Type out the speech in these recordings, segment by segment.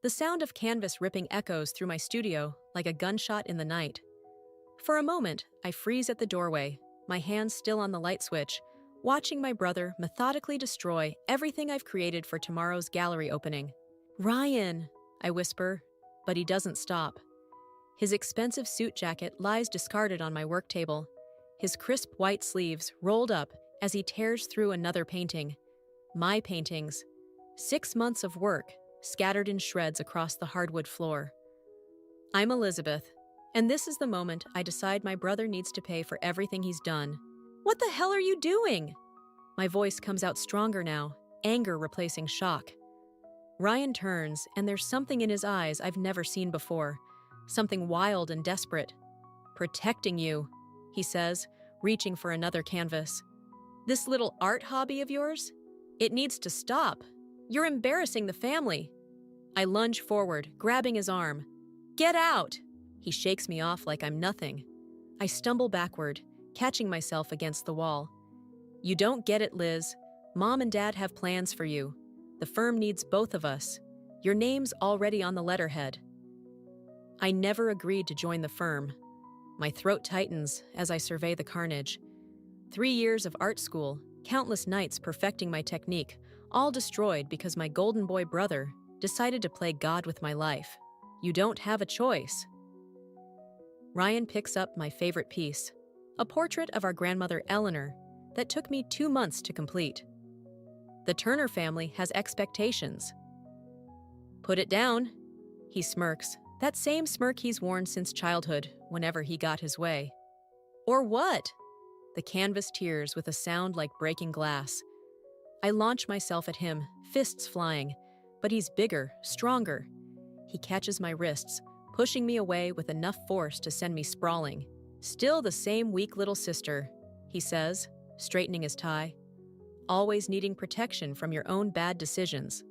The sound of canvas ripping echoes through my studio like a gunshot in the night. For a moment, I freeze at the doorway, my hands still on the light switch, watching my brother methodically destroy everything I've created for tomorrow's gallery opening. "Ryan," I whisper, but he doesn't stop. His expensive suit jacket lies discarded on my work table, his crisp white sleeves rolled up as he tears through another painting. My paintings. 6 months of work, scattered in shreds across the hardwood floor. I'm Elizabeth, and this is the moment I decide my brother needs to pay for everything he's done. "What the hell are you doing?" My voice comes out stronger now, anger replacing shock. Ryan turns, and there's something in his eyes I've never seen before. Something wild and desperate. "Protecting you," he says, reaching for another canvas. "This little art hobby of yours? It needs to stop. You're embarrassing the family." I lunge forward, grabbing his arm. "Get out!" He shakes me off like I'm nothing. I stumble backward, catching myself against the wall. "You don't get it, Liz. Mom and Dad have plans for you. The firm needs both of us. Your name's already on the letterhead." I never agreed to join the firm. My throat tightens as I survey the carnage. 3 years of art school, countless nights perfecting my technique, all destroyed because my golden boy brother decided to play God with my life. You don't have a choice. Ryan picks up my favorite piece, a portrait of our grandmother Eleanor that took me 2 months to complete. The Turner family has expectations. "Put it down," he smirks, that same smirk he's worn since childhood whenever he got his way. "Or what?" The canvas tears with a sound like breaking glass. I launch myself at him, fists flying, but he's bigger, stronger. He catches my wrists, pushing me away with enough force to send me sprawling. "Still the same weak little sister," he says, straightening his tie. "Always needing protection from your own bad decisions."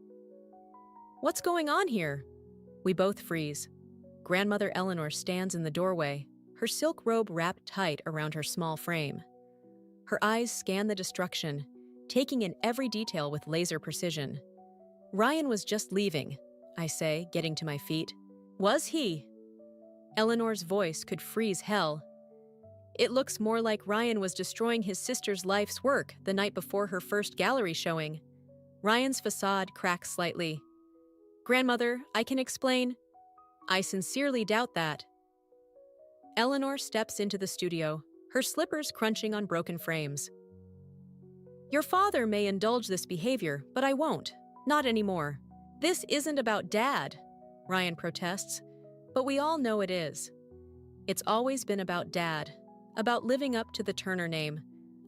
"What's going on here?" We both freeze. Grandmother Eleanor stands in the doorway, her silk robe wrapped tight around her small frame. Her eyes scan the destruction, taking in every detail with laser precision. "Ryan was just leaving," I say, getting to my feet. "Was he?" Eleanor's voice could freeze hell. "It looks more like Ryan was destroying his sister's life's work the night before her first gallery showing." Ryan's facade cracks slightly. "Grandmother, I can explain." "I sincerely doubt that." Eleanor steps into the studio, her slippers crunching on broken frames. "Your father may indulge this behavior, but I won't. Not anymore. This isn't about Dad," Ryan protests, but we all know it is. It's always been about Dad, about living up to the Turner name,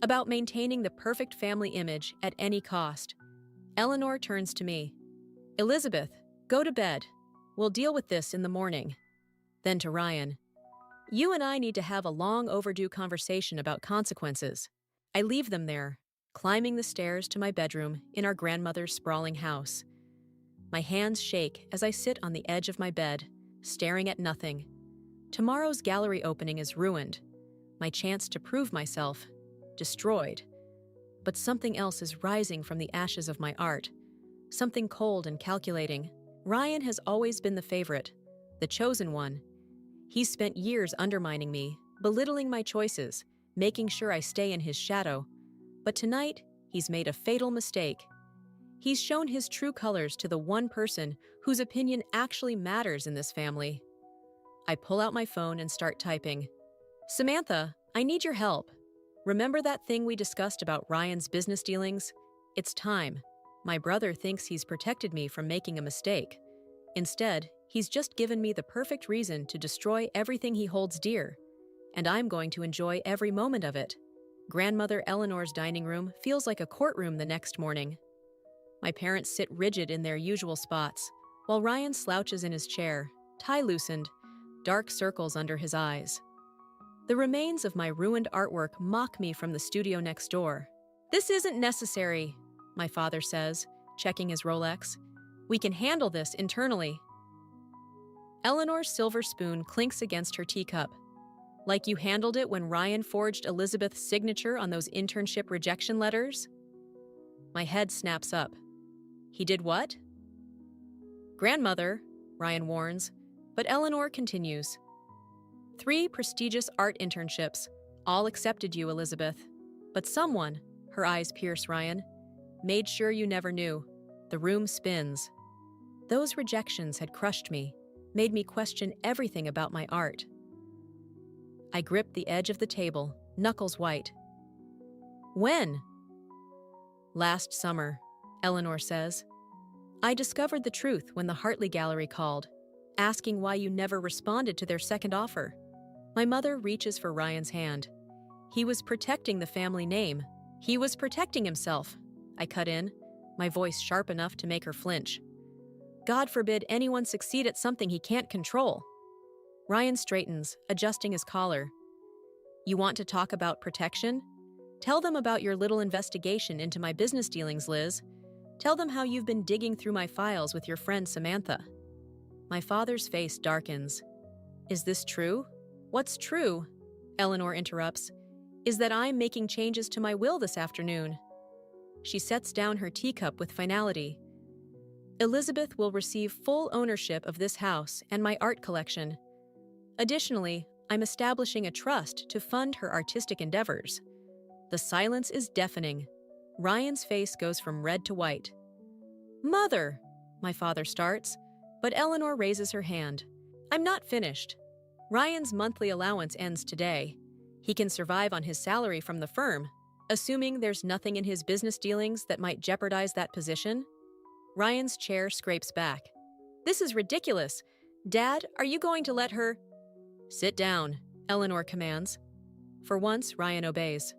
about maintaining the perfect family image at any cost. Eleanor turns to me. "Elizabeth, go to bed. We'll deal with this in the morning." Then to Ryan. "You and I need to have a long overdue conversation about consequences." I leave them there, climbing the stairs to my bedroom in our grandmother's sprawling house. My hands shake as I sit on the edge of my bed, staring at nothing. Tomorrow's gallery opening is ruined. My chance to prove myself, destroyed. But something else is rising from the ashes of my art. Something cold and calculating. Ryan has always been the favorite, the chosen one. He's spent years undermining me, belittling my choices, making sure I stay in his shadow. But tonight, he's made a fatal mistake. He's shown his true colors to the one person whose opinion actually matters in this family. I pull out my phone and start typing. "Samantha, I need your help. Remember that thing we discussed about Ryan's business dealings? It's time. My brother thinks he's protected me from making a mistake. Instead, he's just given me the perfect reason to destroy everything he holds dear. And I'm going to enjoy every moment of it." Grandmother Eleanor's dining room feels like a courtroom the next morning. My parents sit rigid in their usual spots, while Ryan slouches in his chair, tie loosened, dark circles under his eyes. The remains of my ruined artwork mock me from the studio next door. "This isn't necessary," my father says, checking his Rolex. "We can handle this internally." Eleanor's silver spoon clinks against her teacup. "Like you handled it when Ryan forged Elizabeth's signature on those internship rejection letters?" My head snaps up. "He did what?" "Grandmother, Ryan warns, but Eleanor continues. 3 prestigious art internships, all accepted you, Elizabeth. But someone, her eyes pierce Ryan, made sure you never knew. The room spins. Those rejections had crushed me, made me question everything about my art. I gripped the edge of the table, knuckles white. When? Last summer, Eleanor says. I discovered the truth when the Hartley Gallery called, asking why you never responded to their second offer. My mother reaches for Ryan's hand. He was protecting the family name. He was protecting himself. I cut in, my voice sharp enough to make her flinch. God forbid anyone succeed at something he can't control. Ryan straightens, adjusting his collar. You want to talk about protection? Tell them about your little investigation into my business dealings, Liz. Tell them how you've been digging through my files with your friend Samantha. My father's face darkens. Is this true? What's true, Eleanor interrupts, is that I'm making changes to my will this afternoon. She sets down her teacup with finality. Elizabeth will receive full ownership of this house and my art collection. Additionally, I'm establishing a trust to fund her artistic endeavors. The silence is deafening. Ryan's face goes from red to white. Mother, my father starts, but Eleanor raises her hand. I'm not finished. Ryan's monthly allowance ends today. He can survive on his salary from the firm, assuming there's nothing in his business dealings that might jeopardize that position. Ryan's chair scrapes back. This is ridiculous. Dad, are you going to let her? Sit down, Eleanor commands. For once, Ryan obeys.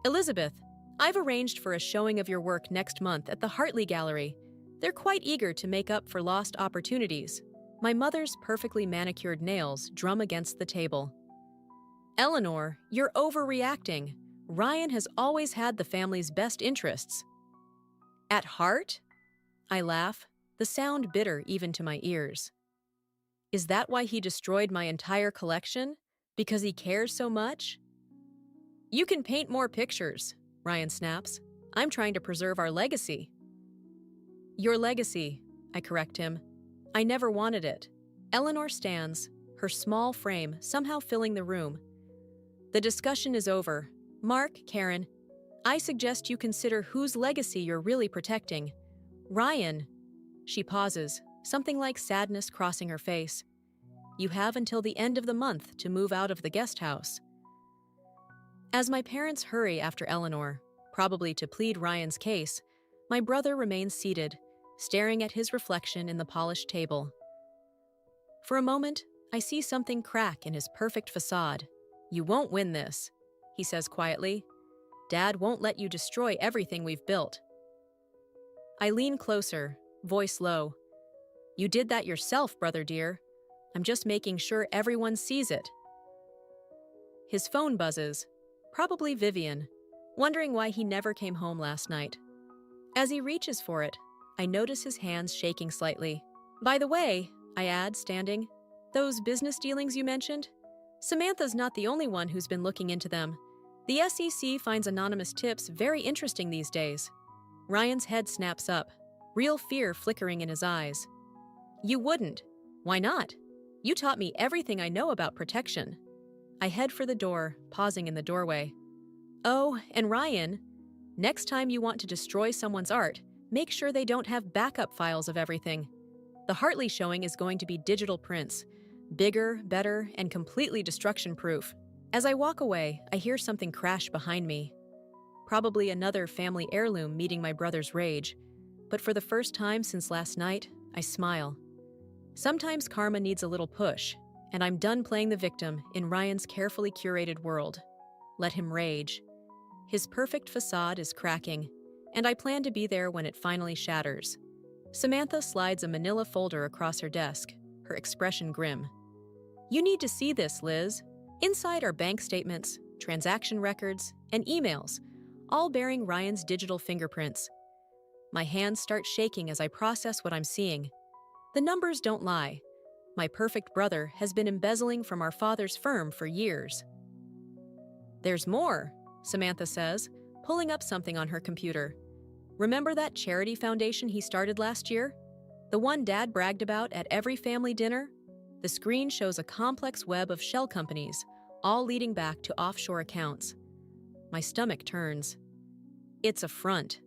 Elizabeth, I've arranged for a showing of your work next month at the Hartley Gallery. They're quite eager to make up for lost opportunities. My mother's perfectly manicured nails drum against the table. Eleanor, you're overreacting. Ryan has always had the family's best interests. At heart? I laugh, the sound bitter even to my ears. Is that why he destroyed my entire collection? Because he cares so much? You can paint more pictures, Ryan snaps. I'm trying to preserve our legacy. Your legacy, I correct him. I never wanted it. Eleanor stands, her small frame somehow filling the room. The discussion is over. Mark, Karen, I suggest you consider whose legacy you're really protecting. Ryan. She pauses, something like sadness crossing her face. You have until the end of the month to move out of the guest house. As my parents hurry after Eleanor, probably to plead Ryan's case, my brother remains seated, staring at his reflection in the polished table. For a moment, I see something crack in his perfect facade. You won't win this, he says quietly. Dad won't let you destroy everything we've built. I lean closer, voice low. You did that yourself, brother dear. I'm just making sure everyone sees it. His phone buzzes, probably Vivian, wondering why he never came home last night. As he reaches for it, I notice his hands shaking slightly. By the way, I add, standing, those business dealings you mentioned? Samantha's not the only one who's been looking into them. The SEC finds anonymous tips very interesting these days. Ryan's head snaps up, real fear flickering in his eyes. You wouldn't. Why not? You taught me everything I know about protection. I head for the door, pausing in the doorway. Oh, and Ryan, next time you want to destroy someone's art, make sure they don't have backup files of everything. The Hartley showing is going to be digital prints. Bigger, better, and completely destruction-proof. As I walk away, I hear something crash behind me. Probably another family heirloom meeting my brother's rage. But for the first time since last night, I smile. Sometimes karma needs a little push, and I'm done playing the victim in Ryan's carefully curated world. Let him rage. His perfect facade is cracking, and I plan to be there when it finally shatters. Samantha slides a manila folder across her desk, her expression grim. You need to see this, Liz. Inside are bank statements, transaction records, and emails, all bearing Ryan's digital fingerprints. My hands start shaking as I process what I'm seeing. The numbers don't lie. My perfect brother has been embezzling from our father's firm for years. There's more, Samantha says, pulling up something on her computer. Remember that charity foundation he started last year? The one Dad bragged about at every family dinner? The screen shows a complex web of shell companies, all leading back to offshore accounts. My stomach turns. It's a front.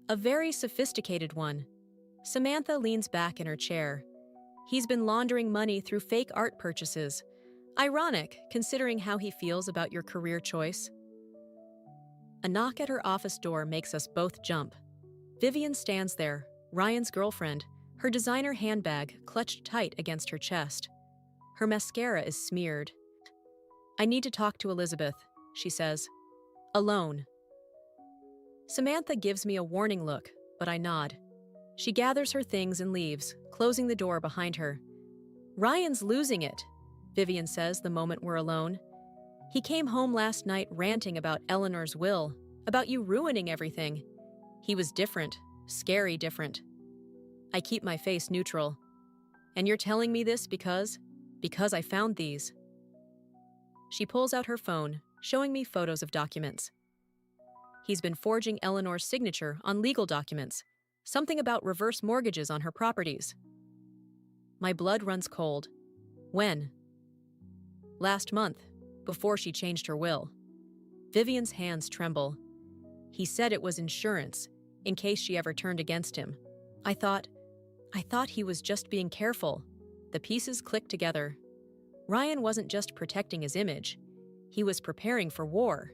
A very sophisticated one. Samantha leans back in her chair. He's been laundering money through fake art purchases. Ironic, considering how he feels about your career choice. A knock at her office door makes us both jump. Vivian stands there, Ryan's girlfriend, her designer handbag clutched tight against her chest. Her mascara is smeared. "I need to talk to Elizabeth," she says. "Alone." Samantha gives me a warning look, but I nod. She gathers her things and leaves, closing the door behind her. "Ryan's losing it," Vivian says the moment we're alone. "He came home last night ranting about Eleanor's will, about you ruining everything. He was different, scary different." I keep my face neutral. "And you're telling me this because I found these." She pulls out her phone, showing me photos of documents. He's been forging Eleanor's signature on legal documents, something about reverse mortgages on her properties. My blood runs cold. When? Last month, before she changed her will. Vivian's hands tremble. He said it was insurance, in case she ever turned against him. I thought he was just being careful. The pieces clicked together. Ryan wasn't just protecting his image. He was preparing for war.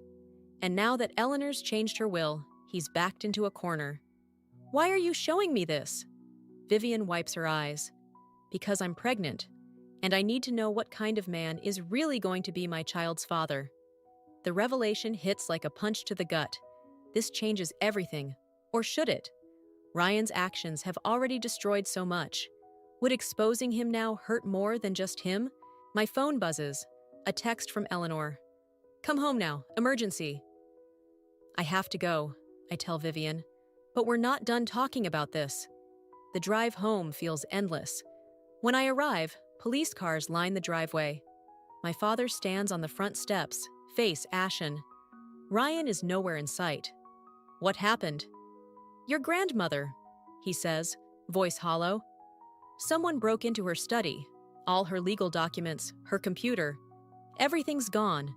And now that Eleanor's changed her will, he's backed into a corner. "Why are you showing me this?" Vivian wipes her eyes. "Because I'm pregnant, and I need to know what kind of man is really going to be my child's father." The revelation hits like a punch to the gut. This changes everything. Or should it? Ryan's actions have already destroyed so much. Would exposing him now hurt more than just him? My phone buzzes. A text from Eleanor. "Come home now. Emergency." I have to go, I tell Vivian. But we're not done talking about this. The drive home feels endless. When I arrive, police cars line the driveway. My father stands on the front steps, face ashen. Ryan is nowhere in sight. "What happened?" "Your grandmother," he says, voice hollow. "Someone broke into her study. All her legal documents, her computer. Everything's gone.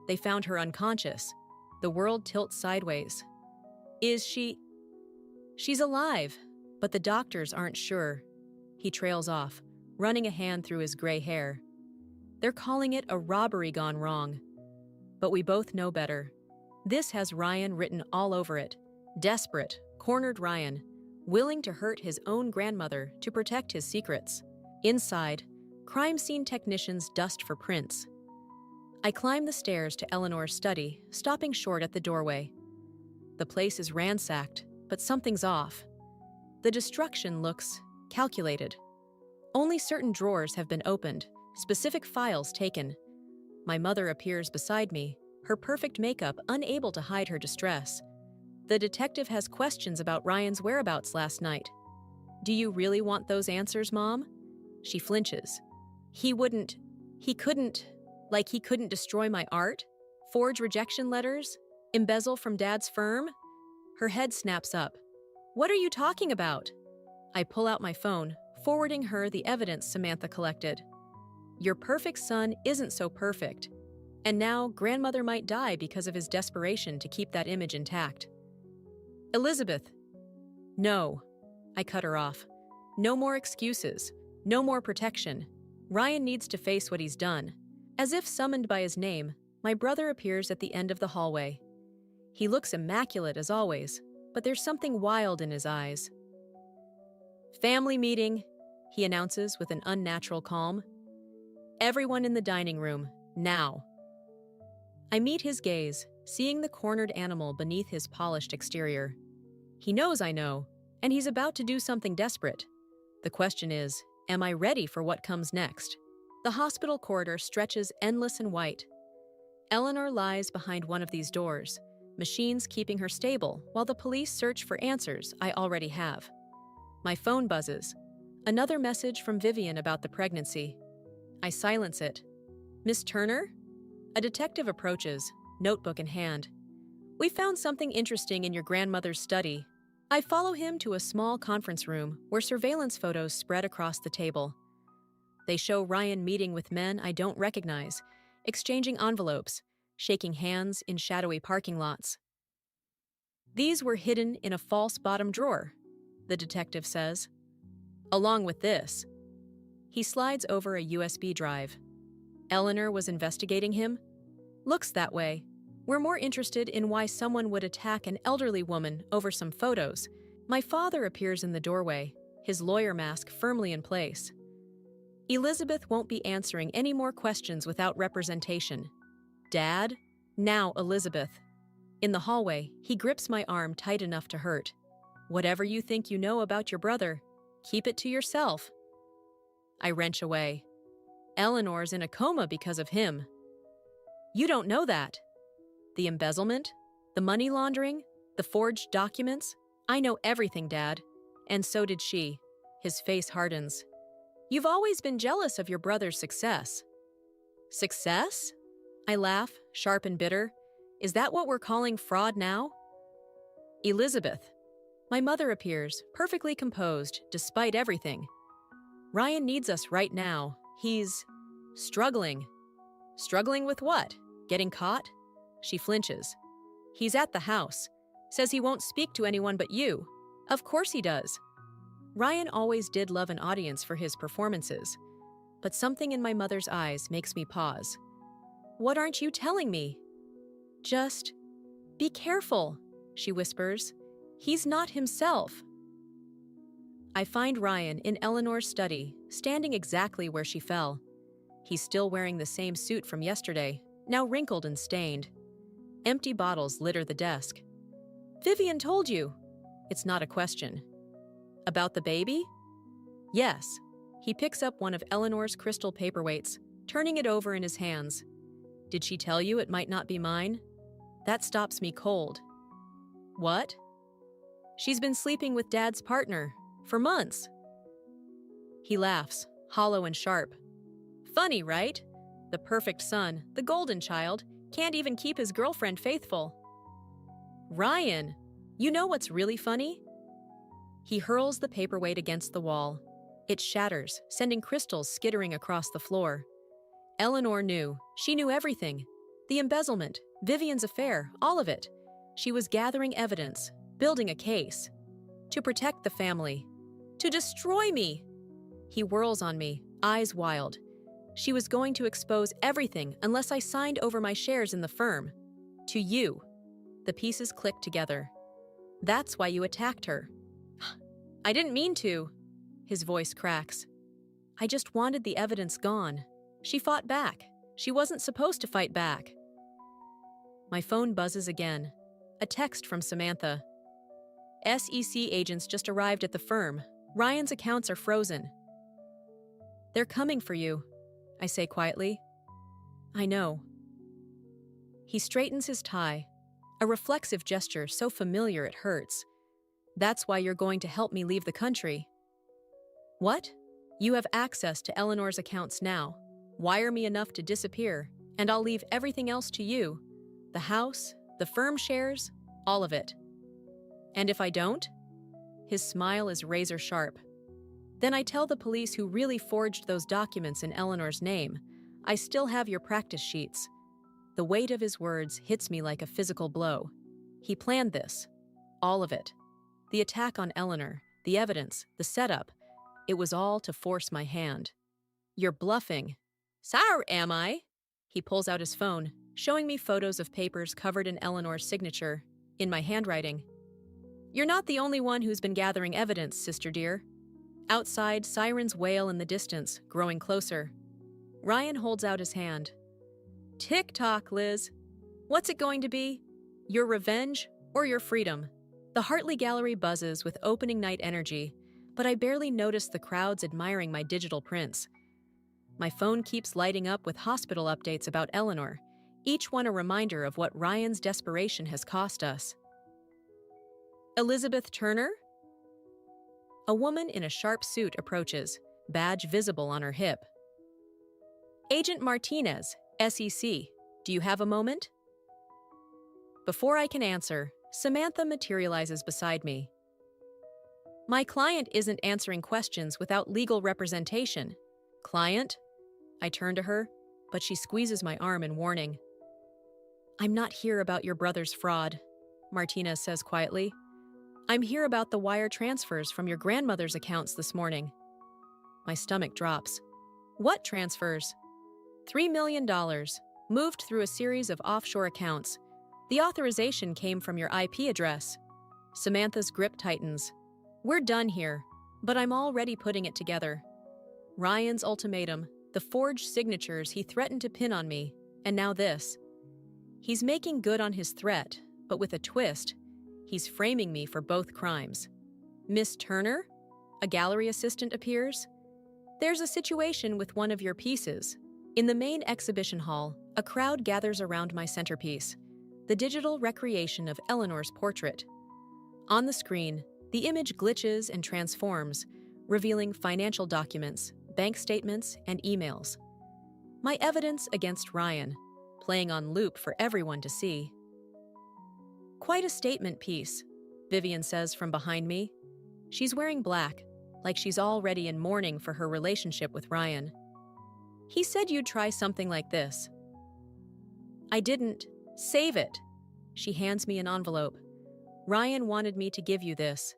They found her unconscious. The world tilts sideways. Is she? She's alive, but the doctors aren't sure." He trails off, running a hand through his gray hair. "They're calling it a robbery gone wrong. But we both know better. This has Ryan written all over it. Desperate, cornered Ryan, willing to hurt his own grandmother to protect his secrets. Inside, crime scene technicians dust for prints. I climb the stairs to Eleanor's study, stopping short at the doorway. The place is ransacked, but something's off. The destruction looks calculated. Only certain drawers have been opened, specific files taken. My mother appears beside me, her perfect makeup unable to hide her distress. The detective has questions about Ryan's whereabouts last night. "Do you really want those answers, Mom?" She flinches. He couldn't destroy my art? Forge rejection letters? Embezzle from Dad's firm? Her head snaps up. "What are you talking about?" I pull out my phone, forwarding her the evidence Samantha collected. Your perfect son isn't so perfect. And now grandmother might die because of his desperation to keep that image intact. "Elizabeth." "No." I cut her off. "No more excuses. No more protection. Ryan needs to face what he's done." As if summoned by his name, my brother appears at the end of the hallway. He looks immaculate as always, but there's something wild in his eyes. "Family meeting," he announces with an unnatural calm. "Everyone in the dining room, now." I meet his gaze, seeing the cornered animal beneath his polished exterior. He knows I know, and he's about to do something desperate. The question is, am I ready for what comes next? The hospital corridor stretches endless and white. Eleanor lies behind one of these doors, machines keeping her stable while the police search for answers I already have. My phone buzzes. Another message from Vivian about the pregnancy. I silence it. "Miss Turner?" A detective approaches, notebook in hand. "We found something interesting in your grandmother's study." I follow him to a small conference room where surveillance photos spread across the table. They show Ryan meeting with men I don't recognize, exchanging envelopes, shaking hands in shadowy parking lots. These were hidden in a false bottom drawer, the detective says. Along with this, he slides over a USB drive. Eleanor was investigating him? Looks that way. We're more interested in why someone would attack an elderly woman over some photos. My father appears in the doorway, his lawyer mask firmly in place. Elizabeth won't be answering any more questions without representation. Dad? Now Elizabeth. In the hallway, he grips my arm tight enough to hurt. Whatever you think you know about your brother, keep it to yourself. I wrench away. Eleanor's in a coma because of him. You don't know that. The embezzlement, the money laundering, the forged documents. I know everything, Dad. And so did she. His face hardens. You've always been jealous of your brother's success. Success? I laugh, sharp and bitter. Is that what we're calling fraud now? Elizabeth. My mother appears, perfectly composed, despite everything. Ryan needs us right now. He's struggling. Struggling with what? Getting caught? She flinches. He's at the house. Says he won't speak to anyone but you. Of course he does. Ryan always did love an audience for his performances. But something in my mother's eyes makes me pause. What aren't you telling me? Just be careful, she whispers. He's not himself. I find Ryan in Eleanor's study, standing exactly where she fell. He's still wearing the same suit from yesterday, now wrinkled and stained. Empty bottles litter the desk. Vivian told you. It's not a question. About the baby? Yes. He picks up one of Eleanor's crystal paperweights, turning it over in his hands. Did she tell you it might not be mine? That stops me cold. What? She's been sleeping with Dad's partner for months. He laughs, hollow and sharp. Funny, right? The perfect son, the golden child, can't even keep his girlfriend faithful. Ryan, you know what's really funny? He hurls the paperweight against the wall. It shatters, sending crystals skittering across the floor. Eleanor knew. She knew everything. The embezzlement, Vivian's affair, all of it. She was gathering evidence, building a case. To protect the family. To destroy me! He whirls on me, eyes wild. She was going to expose everything unless I signed over my shares in the firm. To you. The pieces click together. That's why you attacked her. I didn't mean to. His voice cracks. I just wanted the evidence gone. She fought back. She wasn't supposed to fight back. My phone buzzes again. A text from Samantha. SEC agents just arrived at the firm. Ryan's accounts are frozen. They're coming for you, I say quietly. I know. He straightens his tie, a reflexive gesture so familiar it hurts. That's why you're going to help me leave the country. What? You have access to Eleanor's accounts now. Wire me enough to disappear, and I'll leave everything else to you. The house, the firm shares, all of it. And if I don't? His smile is razor sharp. Then I tell the police who really forged those documents in Eleanor's name. I still have your practice sheets. The weight of his words hits me like a physical blow. He planned this. All of it. The attack on Eleanor, the evidence, the setup. It was all to force my hand. You're bluffing. Sour am I? He pulls out his phone, showing me photos of papers covered in Eleanor's signature, in my handwriting. You're not the only one who's been gathering evidence, sister dear. Outside, sirens wail in the distance, growing closer. Ryan holds out his hand. Tick-tock, Liz. What's it going to be? Your revenge or your freedom? The Hartley Gallery buzzes with opening night energy, but I barely notice the crowds admiring my digital prints. My phone keeps lighting up with hospital updates about Eleanor, each one a reminder of what Ryan's desperation has cost us. Elizabeth Turner? A woman in a sharp suit approaches, badge visible on her hip. Agent Martinez, SEC, do you have a moment? Before I can answer, Samantha materializes beside me. My client isn't answering questions without legal representation. Client? I turn to her, but she squeezes my arm in warning. I'm not here about your brother's fraud, Martinez says quietly. I'm here about the wire transfers from your grandmother's accounts this morning. My stomach drops. What transfers? $3 million, moved through a series of offshore accounts. The authorization came from your IP address. Samantha's grip tightens. We're done here, but I'm already putting it together. Ryan's ultimatum, the forged signatures he threatened to pin on me, and now this. He's making good on his threat, but with a twist. He's framing me for both crimes. Miss Turner? A gallery assistant appears. There's a situation with one of your pieces. In the main exhibition hall, a crowd gathers around my centerpiece, the digital recreation of Eleanor's portrait. On the screen, the image glitches and transforms, revealing financial documents, bank statements, and emails. My evidence against Ryan, playing on loop for everyone to see. Quite a statement piece, Vivian says from behind me. She's wearing black, like she's already in mourning for her relationship with Ryan. He said you'd try something like this. I didn't. Save it. She hands me an envelope. Ryan wanted me to give you this.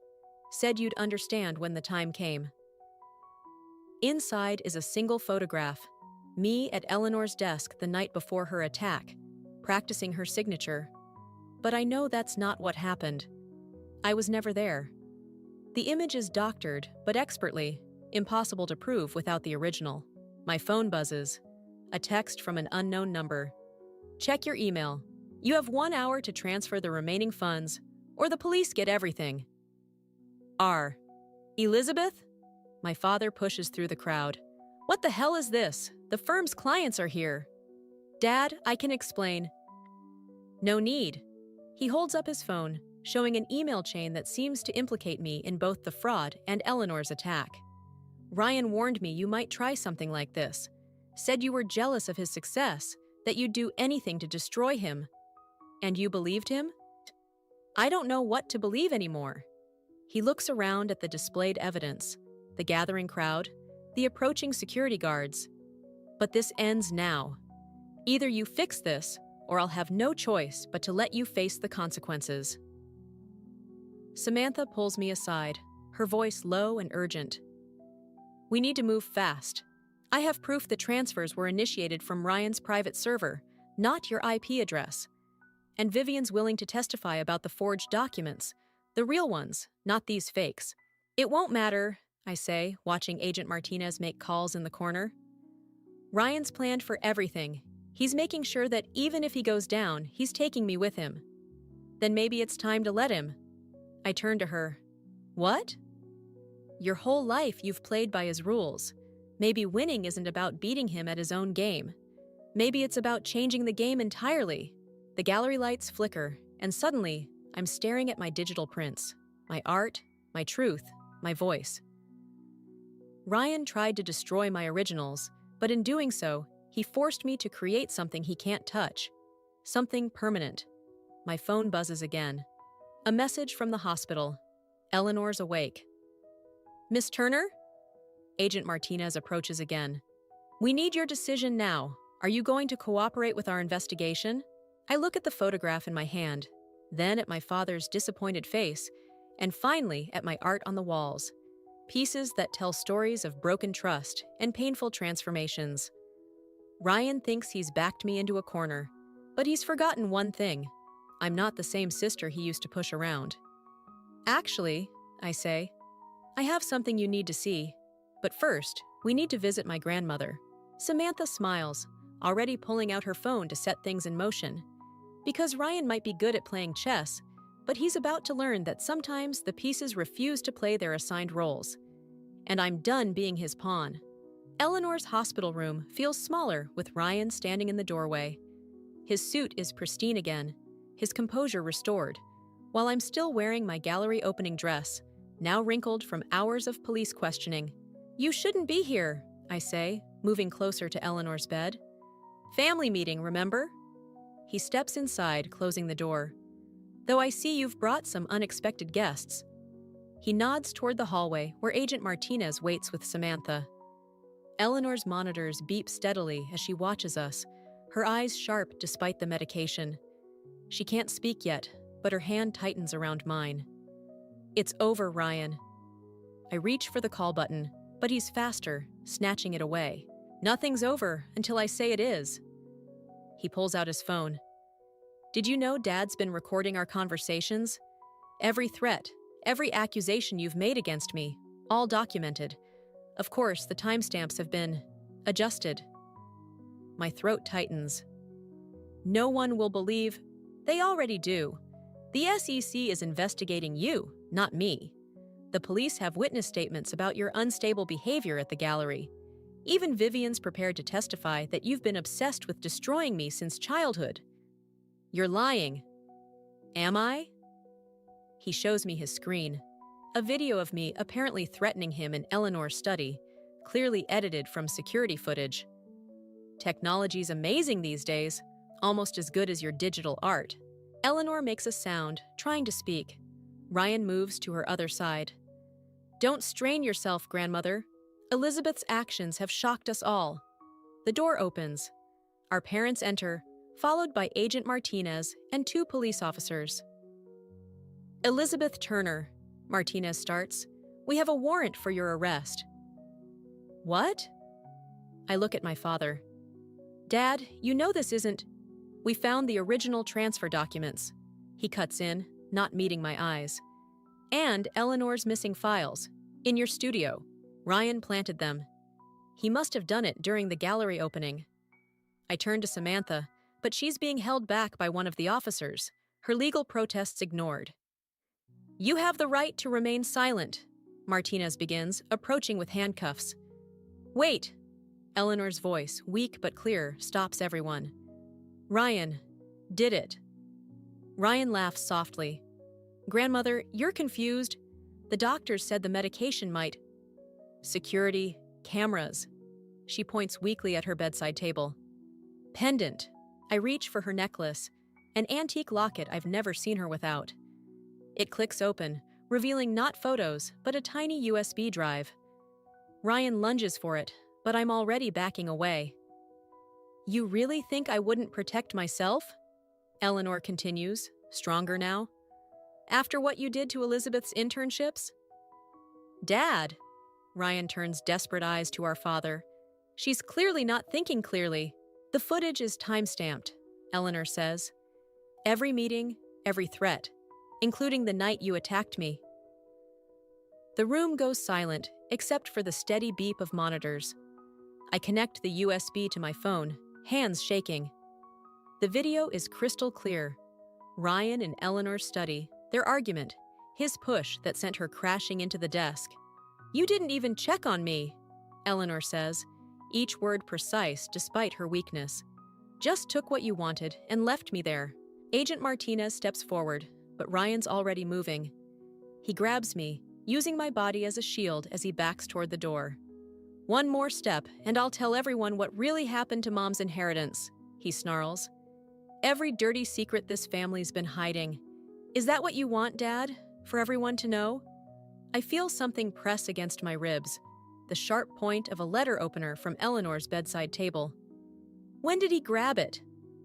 Said you'd understand when the time came. Inside is a single photograph. Me at Eleanor's desk the night before her attack, practicing her signature. But I know that's not what happened. I was never there. The image is doctored, but expertly, impossible to prove without the original. My phone buzzes. A text from an unknown number. Check your email. You have 1 hour to transfer the remaining funds, or the police get everything. R. Elizabeth? My father pushes through the crowd. What the hell is this? The firm's clients are here. Dad, I can explain. No need. He holds up his phone, showing an email chain that seems to implicate me in both the fraud and Eleanor's attack. Ryan warned me you might try something like this. Said you were jealous of his success, that you'd do anything to destroy him. And you believed him? I don't know what to believe anymore. He looks around at the displayed evidence, the gathering crowd, the approaching security guards. But this ends now. Either you fix this, or I'll have no choice but to let you face the consequences. Samantha pulls me aside, her voice low and urgent. We need to move fast. I have proof the transfers were initiated from Ryan's private server, not your IP address. And Vivian's willing to testify about the forged documents, the real ones, not these fakes. It won't matter, I say, watching Agent Martinez make calls in the corner. Ryan's planned for everything. He's making sure that even if he goes down, he's taking me with him. Then maybe it's time to let him. I turn to her. What? Your whole life you've played by his rules. Maybe winning isn't about beating him at his own game. Maybe it's about changing the game entirely. The gallery lights flicker, and suddenly, I'm staring at my digital prints, my art, my truth, my voice. Ryan tried to destroy my originals, but in doing so, he forced me to create something he can't touch, something permanent. My phone buzzes again. A message from the hospital. Eleanor's awake. Miss Turner? Agent Martinez approaches again. We need your decision now. Are you going to cooperate with our investigation? I look at the photograph in my hand, then at my father's disappointed face, and finally at my art on the walls. Pieces that tell stories of broken trust and painful transformations. Ryan thinks he's backed me into a corner, but he's forgotten one thing. I'm not the same sister he used to push around. Actually, I say, I have something you need to see. But first, we need to visit my grandmother. Samantha smiles, already pulling out her phone to set things in motion. Because Ryan might be good at playing chess, but he's about to learn that sometimes the pieces refuse to play their assigned roles. And I'm done being his pawn. Eleanor's hospital room feels smaller with Ryan standing in the doorway. His suit is pristine again, his composure restored, while I'm still wearing my gallery opening dress, now wrinkled from hours of police questioning. You shouldn't be here, I say, moving closer to Eleanor's bed. Family meeting, remember? He steps inside, closing the door. Though I see you've brought some unexpected guests. He nods toward the hallway where Agent Martinez waits with Samantha. Eleanor's monitors beep steadily as she watches us, her eyes sharp despite the medication. She can't speak yet, but her hand tightens around mine. It's over, Ryan. I reach for the call button, but he's faster, snatching it away. Nothing's over until I say it is. He pulls out his phone. Did you know Dad's been recording our conversations? Every threat, every accusation you've made against me, all documented. Of course, the timestamps have been adjusted. My throat tightens. No one will believe. They already do. The SEC is investigating you, not me. The police have witness statements about your unstable behavior at the gallery. Even Vivian's prepared to testify that you've been obsessed with destroying me since childhood. You're lying. Am I? He shows me his screen. A video of me apparently threatening him in Eleanor's study, clearly edited from security footage. Technology's amazing these days, almost as good as your digital art. Eleanor makes a sound, trying to speak. Ryan moves to her other side. Don't strain yourself, grandmother. Elizabeth's actions have shocked us all. The door opens. Our parents enter, followed by Agent Martinez and 2 police officers. Elizabeth Turner, Martinez starts. We have a warrant for your arrest. What? I look at my father. Dad, you know this isn't... We found the original transfer documents. He cuts in, not meeting my eyes. And Eleanor's missing files. In your studio. Ryan planted them. He must have done it during the gallery opening. I turn to Samantha, but she's being held back by one of the officers, her legal protests ignored. You have the right to remain silent, Martinez begins, approaching with handcuffs. Wait! Eleanor's voice, weak but clear, stops everyone. Ryan, did it. Ryan laughs softly. Grandmother, you're confused. The doctors said the medication might... Security, cameras. She points weakly at her bedside table. Pendant. I reach for her necklace, an antique locket I've never seen her without. It clicks open, revealing not photos, but a tiny USB drive. Ryan lunges for it, but I'm already backing away. You really think I wouldn't protect myself? Eleanor continues, stronger now. After what you did to Elizabeth's internships? Dad! Ryan turns desperate eyes to our father. She's clearly not thinking clearly. The footage is time-stamped, Eleanor says. Every meeting, every threat, including the night you attacked me. The room goes silent, except for the steady beep of monitors. I connect the USB to my phone, hands shaking. The video is crystal clear. Ryan and Eleanor's study, their argument, his push that sent her crashing into the desk. You didn't even check on me, Eleanor says, each word precise despite her weakness. Just took what you wanted and left me there. Agent Martinez steps forward, but Ryan's already moving. He grabs me, using my body as a shield as he backs toward the door. One more step, and I'll tell everyone what really happened to Mom's inheritance, he snarls. Every dirty secret this family's been hiding. Is that what you want, Dad? For everyone to know? I feel something press against my ribs, the sharp point of a letter opener from Eleanor's bedside table. When did he grab it?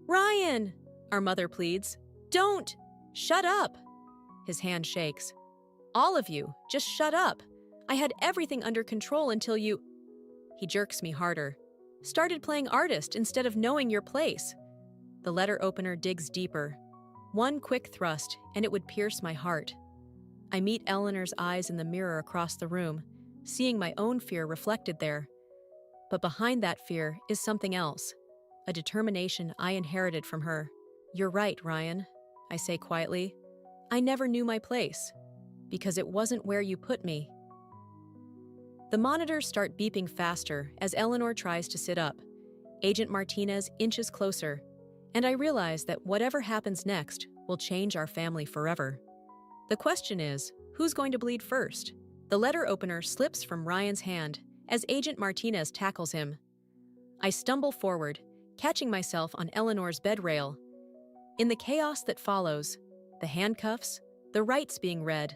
Ryan! Our mother pleads. Don't! Shut up! His hand shakes. All of you, just shut up. I had everything under control until you... He jerks me harder. Started playing artist instead of knowing your place. The letter opener digs deeper. One quick thrust, and it would pierce my heart. I meet Eleanor's eyes in the mirror across the room, seeing my own fear reflected there. But behind that fear is something else, a determination I inherited from her. You're right, Ryan, I say quietly. I never knew my place, because it wasn't where you put me. The monitors start beeping faster as Eleanor tries to sit up. Agent Martinez inches closer, and I realize that whatever happens next will change our family forever. The question is, who's going to bleed first? The letter opener slips from Ryan's hand as Agent Martinez tackles him. I stumble forward, catching myself on Eleanor's bed rail. In the chaos that follows, the handcuffs, the rights being read,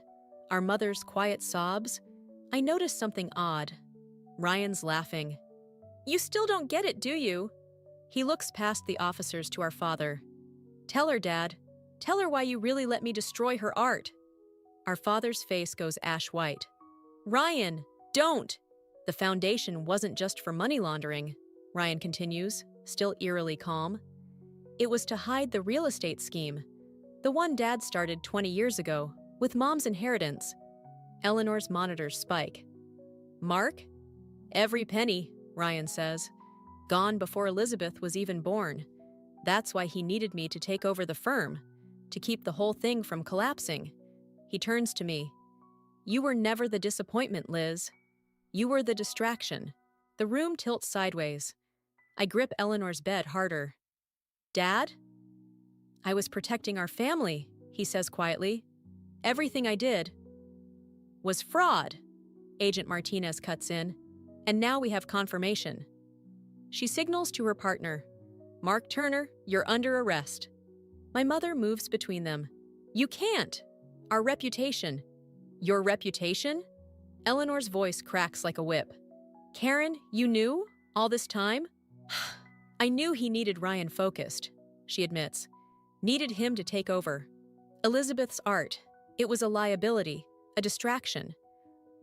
Our mother's quiet sobs. I noticed something odd. Ryan's laughing. You still don't get it, do you? He looks past the officers to our father. Tell her, Dad. Tell her why you really let me destroy her art. Our father's face goes ash white. Ryan, don't! The foundation wasn't just for money laundering, Ryan continues, still eerily calm. It was to hide the real estate scheme, the one Dad started 20 years ago, with Mom's inheritance. Eleanor's monitors spike. Mark? Every penny, Ryan says. Gone before Elizabeth was even born. That's why he needed me to take over the firm, to keep the whole thing from collapsing. He turns to me. You were never the disappointment, Liz. You were the distraction. The room tilts sideways. I grip Eleanor's bed harder. Dad? I was protecting our family, he says quietly. Everything I did was fraud. Agent Martinez cuts in, and now we have confirmation. She signals to her partner. Mark Turner, you're under arrest. My mother moves between them. You can't! Our reputation. Your reputation? Eleanor's voice cracks like a whip. Karen, you knew? All this time? I knew he needed Ryan focused, she admits. Needed him to take over. Elizabeth's art. It was a liability, a distraction.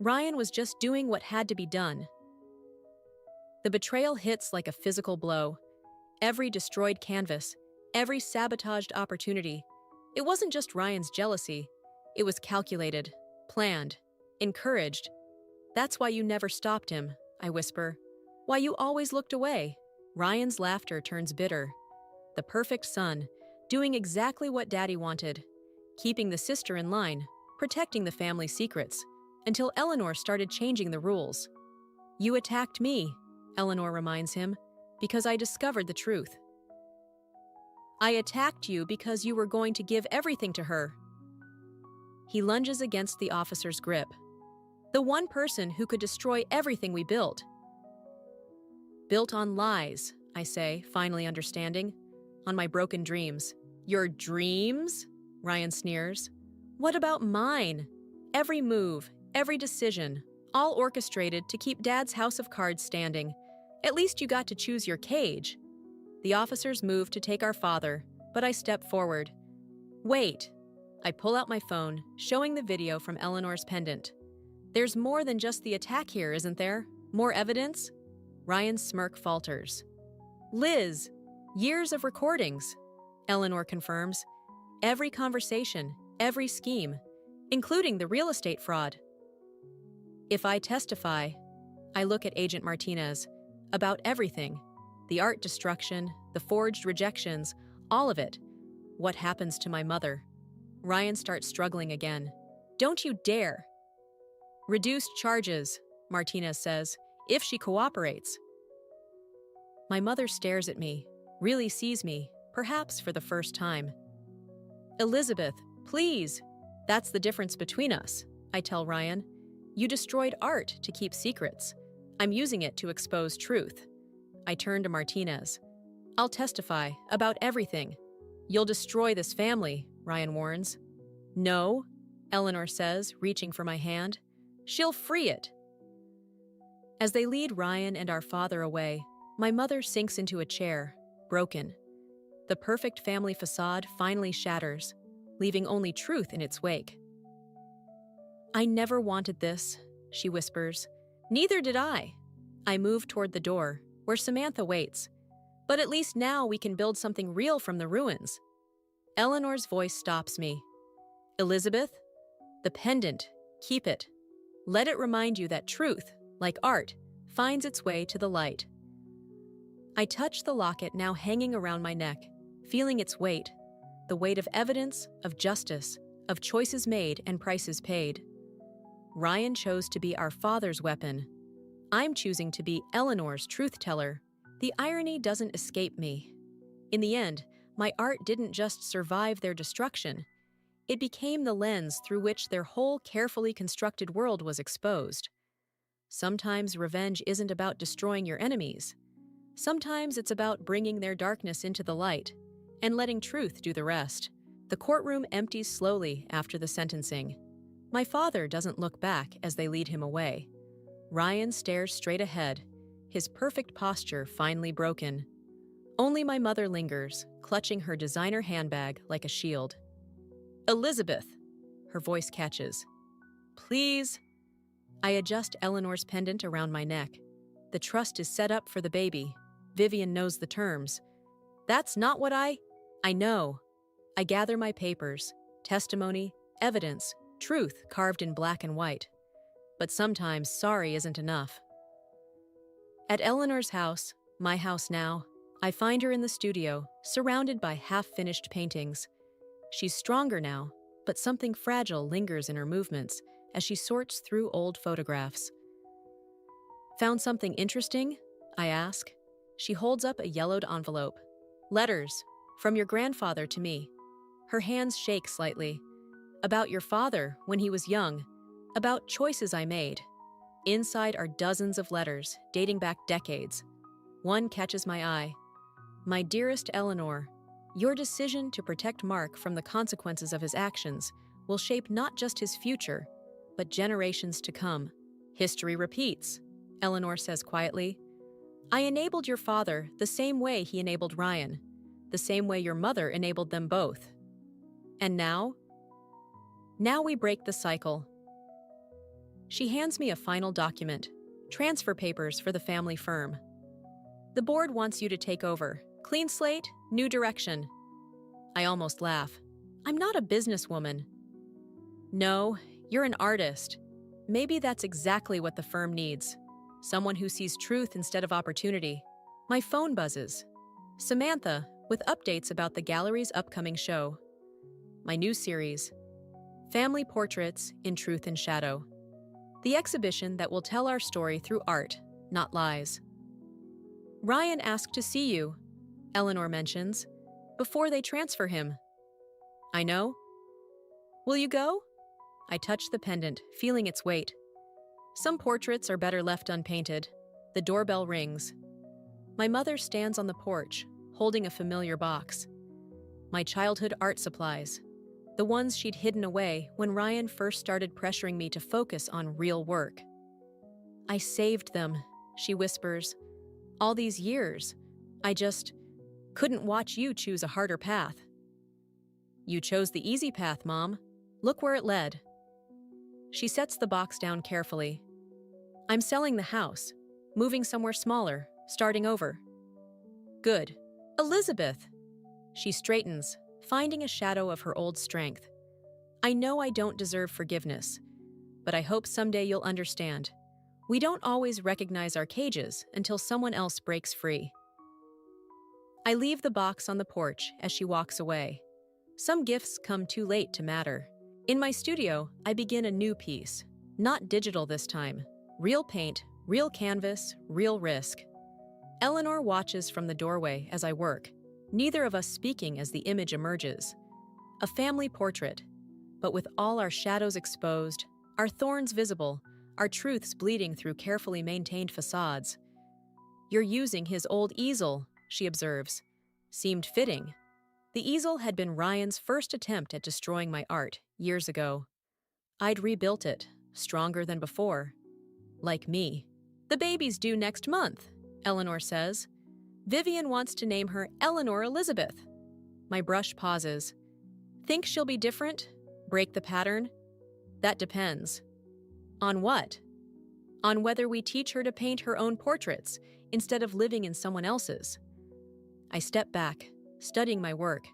Ryan was just doing what had to be done. The betrayal hits like a physical blow. Every destroyed canvas, every sabotaged opportunity. It wasn't just Ryan's jealousy. It was calculated, planned, encouraged. That's why you never stopped him, I whisper. Why you always looked away. Ryan's laughter turns bitter. The perfect son, doing exactly what Daddy wanted. Keeping the sister in line, protecting the family secrets, until Eleanor started changing the rules. You attacked me, Eleanor reminds him, because I discovered the truth. I attacked you because you were going to give everything to her. He lunges against the officer's grip. The one person who could destroy everything we built. Built on lies, I say, finally understanding. On my broken dreams. Your dreams? Ryan sneers. What about mine? Every move, every decision, all orchestrated to keep Dad's house of cards standing. At least you got to choose your cage. The officers move to take our father, but I step forward. Wait. I pull out my phone, showing the video from Eleanor's pendant. There's more than just the attack here, isn't there? More evidence? Ryan's smirk falters. Liz, years of recordings, Eleanor confirms. Every conversation, every scheme, including the real estate fraud. If I testify, I look at Agent Martinez, about everything. The art destruction, the forged rejections, all of it. What happens to my mother? Ryan starts struggling again. Don't you dare. Reduced charges, Martinez says, if she cooperates. My mother stares at me, really sees me, perhaps for the first time. Elizabeth, please. That's the difference between us, I tell Ryan. You destroyed art to keep secrets. I'm using it to expose truth. I turn to Martinez. I'll testify about everything. You'll destroy this family, Ryan warns. No, Eleanor says, reaching for my hand. She'll free it. As they lead Ryan and our father away, my mother sinks into a chair, broken. The perfect family facade finally shatters, leaving only truth in its wake. I never wanted this, she whispers. Neither did I. I move toward the door, where Samantha waits. But at least now we can build something real from the ruins. Eleanor's voice stops me. Elizabeth, the pendant, keep it. Let it remind you that truth, like art, finds its way to the light. I touch the locket now hanging around my neck, feeling its weight, the weight of evidence, of justice, of choices made and prices paid. Ryan chose to be our father's weapon. I'm choosing to be Eleanor's truth teller. The irony doesn't escape me. In the end, my art didn't just survive their destruction. It became the lens through which their whole carefully constructed world was exposed. Sometimes revenge isn't about destroying your enemies. Sometimes it's about bringing their darkness into the light and letting truth do the rest. The courtroom empties slowly after the sentencing. My father doesn't look back as they lead him away. Ryan stares straight ahead, his perfect posture finely broken. Only my mother lingers, clutching her designer handbag like a shield. "Elizabeth!" Her voice catches. "Please." I adjust Eleanor's pendant around my neck. The trust is set up for the baby. Vivian knows the terms. "That's not what I know." I gather my papers, testimony, evidence, truth carved in black and white. But sometimes sorry isn't enough. At Eleanor's house, my house now, I find her in the studio, surrounded by half-finished paintings. She's stronger now, but something fragile lingers in her movements as she sorts through old photographs. "Found something interesting?" I ask. She holds up a yellowed envelope. "Letters, from your grandfather to me." Her hands shake slightly. "About your father when he was young, about choices I made." Inside are dozens of letters, dating back decades. One catches my eye. "My dearest Eleanor, your decision to protect Mark from the consequences of his actions will shape not just his future, but generations to come. History repeats," Eleanor says quietly. "I enabled your father the same way he enabled Ryan, the same way your mother enabled them both. And now? Now we break the cycle." She hands me a final document, transfer papers for the family firm. "The board wants you to take over. Clean slate, new direction." I almost laugh. "I'm not a businesswoman." "No, you're an artist. Maybe that's exactly what the firm needs. Someone who sees truth instead of opportunity." My phone buzzes. Samantha, with updates about the gallery's upcoming show. My new series, Family Portraits in Truth and Shadow. The exhibition that will tell our story through art, not lies. "Ryan asked to see you," Eleanor mentions, "before they transfer him." "I know." "Will you go?" I touch the pendant, feeling its weight. Some portraits are better left unpainted. The doorbell rings. My mother stands on the porch, holding a familiar box. My childhood art supplies. The ones she'd hidden away when Ryan first started pressuring me to focus on real work. "I saved them," she whispers. "All these years. I just couldn't watch you choose a harder path." "You chose the easy path, Mom. Look where it led." She sets the box down carefully. "I'm selling the house, moving somewhere smaller, starting over." "Good. Elizabeth!" She straightens, finding a shadow of her old strength. "I know I don't deserve forgiveness, but I hope someday you'll understand. We don't always recognize our cages until someone else breaks free." I leave the box on the porch as she walks away. Some gifts come too late to matter. In my studio, I begin a new piece. Not digital this time. Real paint, real canvas, real risk. Eleanor watches from the doorway as I work, neither of us speaking as the image emerges. A family portrait, but with all our shadows exposed, our thorns visible, our truths bleeding through carefully maintained facades. "You're using his old easel," she observes. Seemed fitting. The easel had been Ryan's first attempt at destroying my art years ago. I'd rebuilt it, stronger than before. Like me. "The baby's due next month," Eleanor says. "Vivian wants to name her Eleanor Elizabeth." My brush pauses. "Think she'll be different? Break the pattern?" "That depends." "On what?" "On whether we teach her to paint her own portraits instead of living in someone else's." I step back, studying my work.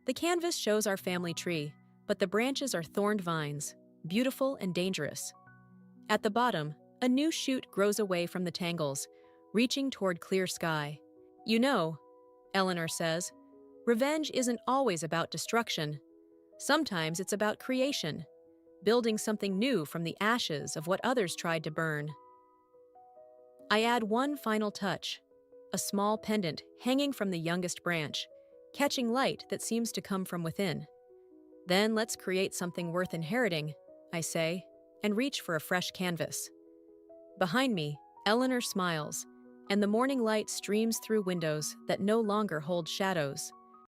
The canvas shows our family tree, but the branches are thorned vines, beautiful and dangerous. At the bottom, a new shoot grows away from the tangles, reaching toward clear sky. "You know," Eleanor says, "revenge isn't always about destruction. Sometimes it's about creation, building something new from the ashes of what others tried to burn." I add one final touch, a small pendant hanging from the youngest branch, catching light that seems to come from within. "Then let's create something worth inheriting," I say, and reach for a fresh canvas. Behind me, Eleanor smiles, and the morning light streams through windows that no longer hold shadows.